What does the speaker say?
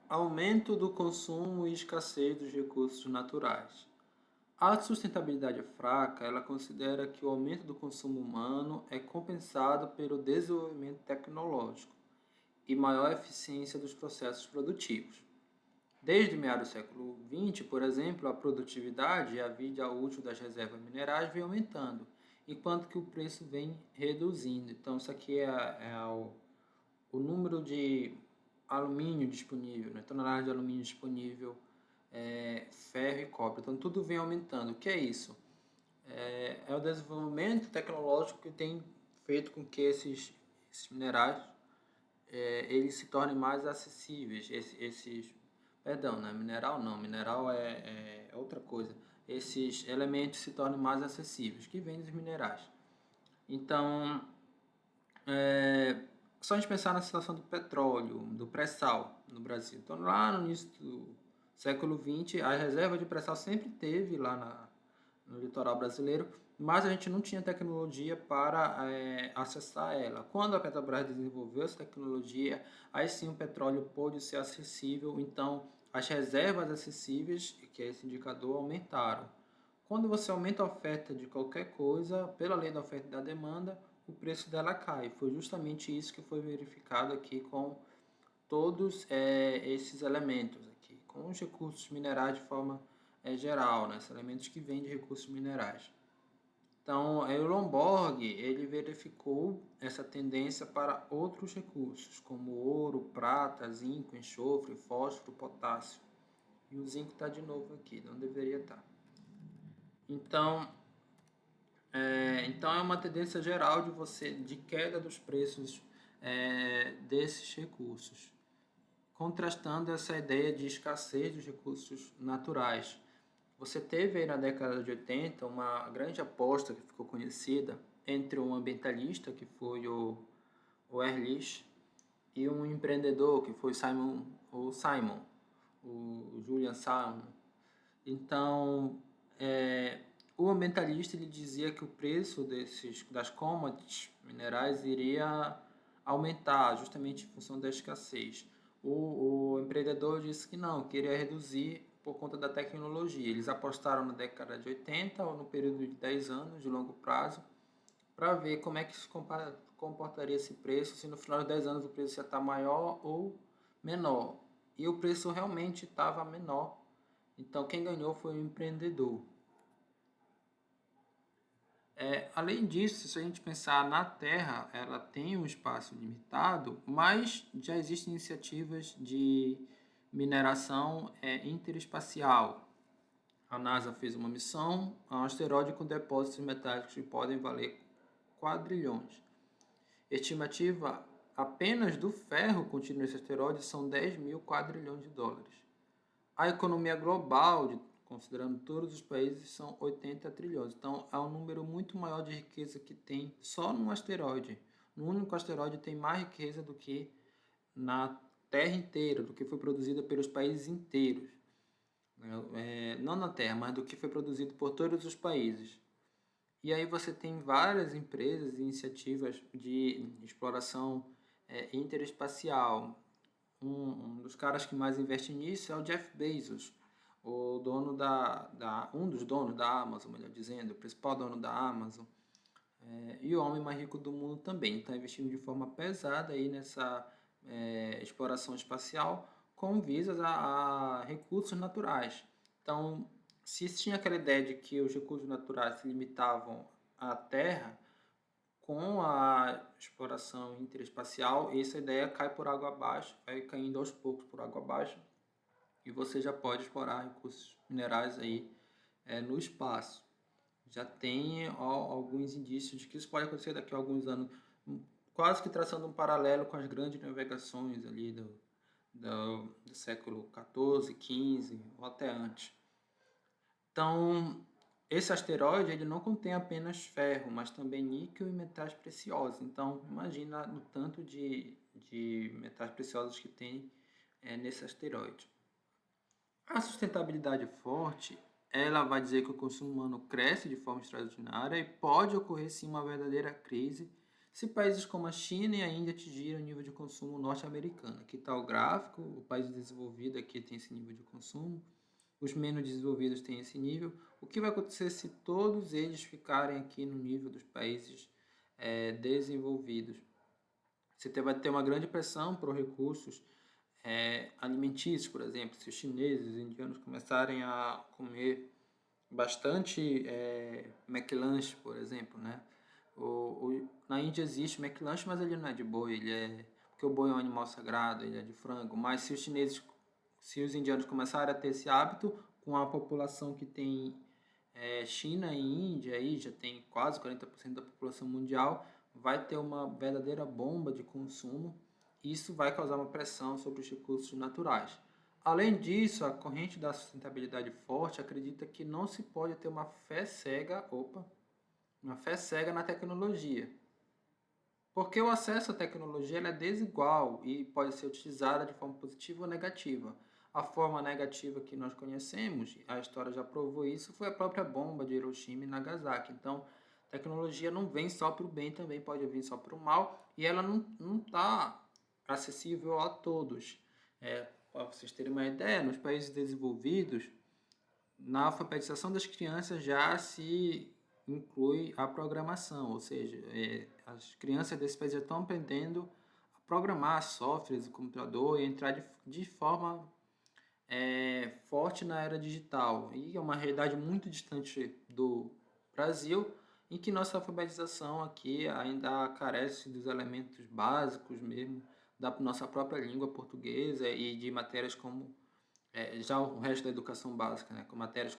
Aumento do consumo e escassez dos recursos naturais. A sustentabilidade fraca, ela considera que o aumento do consumo humano é compensado pelo desenvolvimento tecnológico e maior eficiência dos processos produtivos. Desde meados do século XX, por exemplo, a produtividade e a vida útil das reservas minerais vem aumentando, enquanto que o preço vem reduzindo. Então, isso aqui o número de alumínio disponível, né? Toneladas de alumínio disponível, ferro e cobre. Então, tudo vem aumentando. O que é isso? É o desenvolvimento tecnológico que tem feito com que esses minerais eles se tornem mais acessíveis. Perdão, não é mineral não, mineral é outra coisa. Esses elementos se tornem mais acessíveis, que vêm dos minerais. Então, só a gente pensar na situação do petróleo, do pré-sal no Brasil. Então, lá no início do século XX, a reserva de pré-sal sempre teve lá no litoral brasileiro, mas a gente não tinha tecnologia para acessar ela. Quando a Petrobras desenvolveu essa tecnologia, aí sim o petróleo pôde ser acessível, então as reservas acessíveis, que é esse indicador, aumentaram. Quando você aumenta a oferta de qualquer coisa, pela lei da oferta e da demanda, o preço dela cai. Foi justamente isso que foi verificado aqui com todos esses elementos aqui, com os recursos minerais de forma geral, né? Esses elementos que vêm de recursos minerais. Então, o Lomborg ele verificou essa tendência para outros recursos, como ouro, prata, zinco, enxofre, fósforo, potássio. E o zinco está de novo aqui, não deveria estar. Então, então é uma tendência geral de queda dos preços desses recursos, contrastando essa ideia de escassez dos recursos naturais. Você teve aí na década de 80 uma grande aposta que ficou conhecida entre um ambientalista, que foi o Ehrlich, e um empreendedor, que foi o Julian Simon. Então, o ambientalista ele dizia que o preço das commodities minerais iria aumentar justamente em função da escassez. O empreendedor disse que não, queria reduzir por conta da tecnologia. Eles apostaram na década de 80 ou no período de 10 anos de longo prazo para ver como é que se comportaria esse preço, se no final de 10 anos o preço ia estar maior ou menor. E o preço realmente estava menor. Então quem ganhou foi o empreendedor. Além disso, se a gente pensar na Terra, ela tem um espaço limitado, mas já existem iniciativas de mineração interespacial. A NASA fez uma missão a um asteroide com depósitos metálicos que podem valer quadrilhões. Estimativa apenas do ferro contido nesse asteroide são 10 mil quadrilhões de dólares. A economia global, considerando todos os países, são 80 trilhões. Então, é um número muito maior de riqueza que tem só num asteroide. No único asteroide tem mais riqueza do que na Terra inteira, do que foi produzida pelos países inteiros. Não na Terra, mas do que foi produzido por todos os países. E aí você tem várias empresas e iniciativas de exploração interespacial. Um dos caras que mais investe nisso é o Jeff Bezos, o dono um dos donos da Amazon, melhor dizendo, o principal dono da Amazon, e o homem mais rico do mundo também. Está investindo de forma pesada aí nessa exploração espacial com visas a recursos naturais. Então, se tinha aquela ideia de que os recursos naturais se limitavam à Terra, com a exploração interespacial, essa ideia cai por água abaixo, vai caindo aos poucos por água abaixo, e você já pode explorar recursos minerais aí no espaço. Já tem alguns indícios de que isso pode acontecer daqui a alguns anos, quase que traçando um paralelo com as grandes navegações ali do século XIV, XV ou até antes. Então, esse asteroide ele não contém apenas ferro, mas também níquel e metais preciosos. Então, imagina o tanto de metais preciosos que tem nesse asteroide. A sustentabilidade forte, ela vai dizer que o consumo humano cresce de forma extraordinária e pode ocorrer sim uma verdadeira crise se países como a China e a Índia atingirem o nível de consumo norte-americano. Aqui está o gráfico, o país desenvolvido aqui tem esse nível de consumo, os menos desenvolvidos têm esse nível. O que vai acontecer se todos eles ficarem aqui no nível dos países desenvolvidos? Você vai ter uma grande pressão por recursos alimentícios, por exemplo. Se os chineses, os indianos começarem a comer bastante McLanche, por exemplo, né? Na Índia existe McLanche, mas ele não é de boi, porque o boi é um animal sagrado, ele é de frango. Mas se os indianos começarem a ter esse hábito, com a população que tem China e Índia, aí já tem quase 40% da população mundial, vai ter uma verdadeira bomba de consumo. Isso vai causar uma pressão sobre os recursos naturais. Além disso, a corrente da sustentabilidade forte acredita que não se pode ter uma fé cega na tecnologia. Porque o acesso à tecnologia é desigual e pode ser utilizada de forma positiva ou negativa. A forma negativa que nós conhecemos, a história já provou isso, foi a própria bomba de Hiroshima e Nagasaki. Então, tecnologia não vem só para o bem, também pode vir só para o mal, e ela não está acessível a todos. Para vocês terem uma ideia, nos países desenvolvidos, na alfabetização das crianças já se inclui a programação, ou seja, as crianças desse país já estão aprendendo a programar softwares e computador e entrar de forma forte na era digital. E é uma realidade muito distante do Brasil, em que nossa alfabetização aqui ainda carece dos elementos básicos mesmo da nossa própria língua portuguesa e de matérias como já o resto da educação básica, né, com matérias